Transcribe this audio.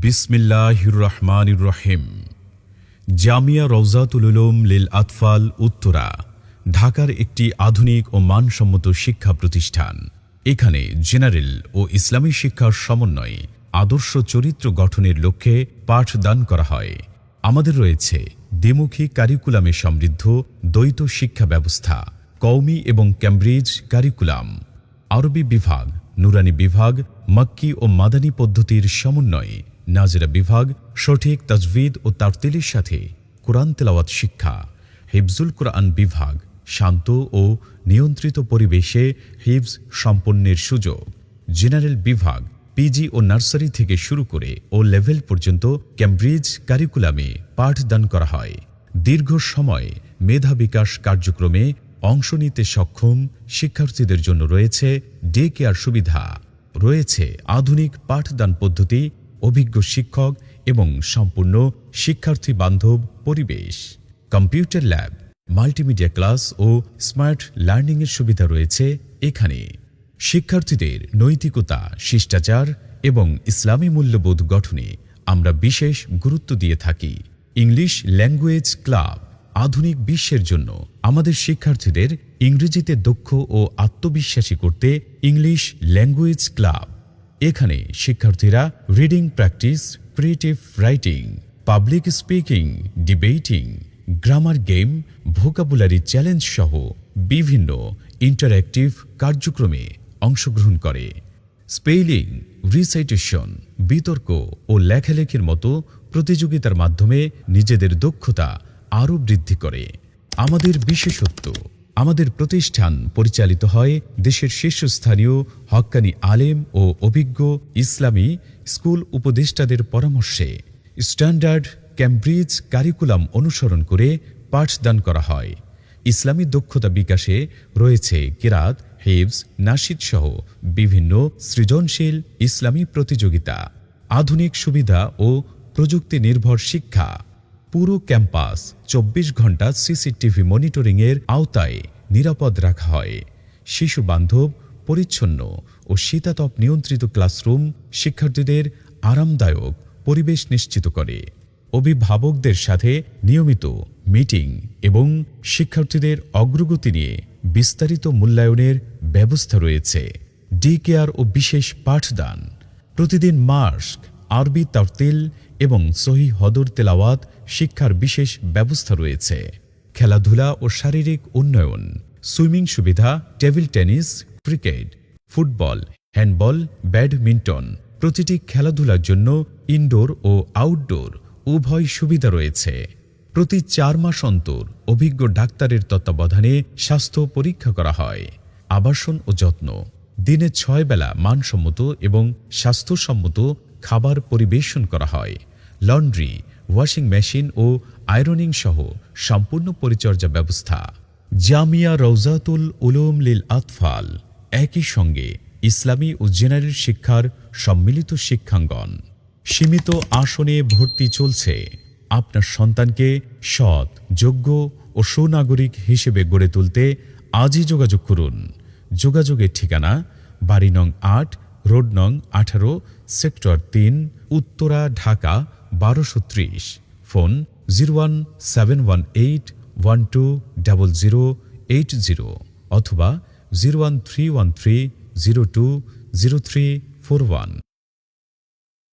বিসমিল্লাহির রহমানির রহিম। জামিয়া রওজাতুল উলুম লিল আতফাল উত্তরা ঢাকার একটি আধুনিক ও মানসম্মত শিক্ষা প্রতিষ্ঠান। এখানে জেনারেল ও ইসলামী শিক্ষার সমন্বয়ে আদর্শ চরিত্র গঠনের লক্ষ্যে পাঠদান করা হয়। আমাদের রয়েছে দ্বিমুখী কারিকুলামে সমৃদ্ধ দ্বৈত শিক্ষা ব্যবস্থা, কওমি এবং ক্যামব্রিজ কারিকুলাম, আরবি বিভাগ, নুরানি বিভাগ, মক্কি ও মাদানী পদ্ধতির সমন্বয়ে নাজরা বিভাগ, সঠিক তাজভিদ ও তারতিলের সাথে কোরআন তেলাওয়াত শিক্ষা, হিফজুল কোরআন বিভাগ, শান্ত ও নিয়ন্ত্রিত পরিবেশে হিফজ সম্পন্নের সুযোগ, জেনারেল বিভাগ, পিজি ও নার্সারি থেকে শুরু করে ও লেভেল পর্যন্ত ক্যামব্রিজ কারিকুলামে পাঠদান করা হয়। দীর্ঘ সময় মেধা বিকাশ কার্যক্রমে অংশ নিতে সক্ষম শিক্ষার্থীদের জন্য রয়েছে ডে কেয়ার সুবিধা, রয়েছে আধুনিক পাঠদান পদ্ধতি, অভিজ্ঞ শিক্ষক এবং সম্পূর্ণ শিক্ষার্থী বান্ধব পরিবেশ। কম্পিউটার ল্যাব, মাল্টিমিডিয়া ক্লাস ও স্মার্ট লার্নিংয়ের সুবিধা রয়েছে এখানে। শিক্ষার্থীদের নৈতিকতা, শিষ্টাচার এবং ইসলামী মূল্যবোধ গঠনে আমরা বিশেষ গুরুত্ব দিয়ে থাকি। ইংলিশ ল্যাঙ্গুয়েজ ক্লাব, আধুনিক বিশ্বের জন্য আমাদের শিক্ষার্থীদের ইংরেজিতে দক্ষ ও আত্মবিশ্বাসী করতে ইংলিশ ল্যাঙ্গুয়েজ ক্লাব। এখানে শিক্ষার্থীরা reading practice, creative writing, public speaking, debating, grammar game, vocabulary challenge সহ বিভিন্ন ইন্টারঅ্যাক্টিভ কার্যক্রমে অংশগ্রহণ করে। স্পেলিং, রিসাইটেশন, বিতর্ক ও লেখালেখির মতো প্রতিযোগিতার মাধ্যমে নিজেদের দক্ষতা আরও বৃদ্ধি করে। আমাদের বিশেষত্ব, আমাদের প্রতিষ্ঠান পরিচালিত হয় দেশের শীর্ষস্থানীয় হক্কানি আলেম ও অভিজ্ঞ ইসলামী স্কুল উপদেষ্টাদের পরামর্শে। স্ট্যান্ডার্ড ক্যামব্রিজ কারিকুলাম অনুসরণ করে পাঠদান করা হয়। ইসলামী দক্ষতা বিকাশে রয়েছে কিরাত, হিফজ, নাশিদ সহ বিভিন্ন সৃজনশীল ইসলামী প্রতিযোগিতা। আধুনিক সুবিধা ও প্রযুক্তি নির্ভর শিক্ষা। পুরো ক্যাম্পাস 24 ঘণ্টা সিসিটিভি মনিটরিংয়ের আওতায় নিরাপদ রাখা হয়। শিশু বান্ধব, পরিচ্ছন্ন ও শীতাতপ নিয়ন্ত্রিত ক্লাসরুম শিক্ষার্থীদের আরামদায়ক পরিবেশ নিশ্চিত করে। অভিভাবকদের সাথে নিয়মিত মিটিং এবং শিক্ষার্থীদের অগ্রগতি নিয়ে বিস্তারিত মূল্যায়নের ব্যবস্থা রয়েছে। ডে কেয়ার ও বিশেষ পাঠদান, প্রতিদিন মাস্ক, আরবি তারতিল এবং সহিহ হদর তেলাওয়াত শিক্ষার বিশেষ ব্যবস্থা রয়েছে। খেলাধুলা ও শারীরিক উন্নয়ন, সুইমিং সুবিধা, table tennis, cricket, football, handball, badminton, প্রতিটি খেলাধুলার জন্য ইনডোর ও আউটডোর উভয় সুবিধা রয়েছে। প্রতি 4 মাস অন্তর অভিজ্ঞ ডাক্তারের তত্ত্বাবধানে স্বাস্থ্য পরীক্ষা করা হয়। আবাসন ও যত্ন, দিনে 6 বেলা মানসম্মত এবং স্বাস্থ্যসম্মত খাবার পরিবেশন করা হয়। লন্ড্রি, ওয়াশিং মেশিন ও আয়রনিং সহ সম্পূর্ণ পরিচর্যা ব্যবস্থা। জামিয়া রওজাতুল উলুম লিল আতফাল, একই সঙ্গে ইসলামী ও জেনারেল শিক্ষার সম্মিলিত শিক্ষাঙ্গন। সীমিত আসনে ভর্তি চলছে। আপনার সন্তানকে সৎ, যোগ্য ও সুনাগরিক হিসেবে গড়ে তুলতে আজই যোগাযোগ করুন। যোগাযোগের ঠিকানা: বাড়ি নং 8, রোড নং 18, সেক্টর 3, উত্তরা, ঢাকা 1230। ফোন 01718120080 অথবা 01313020341।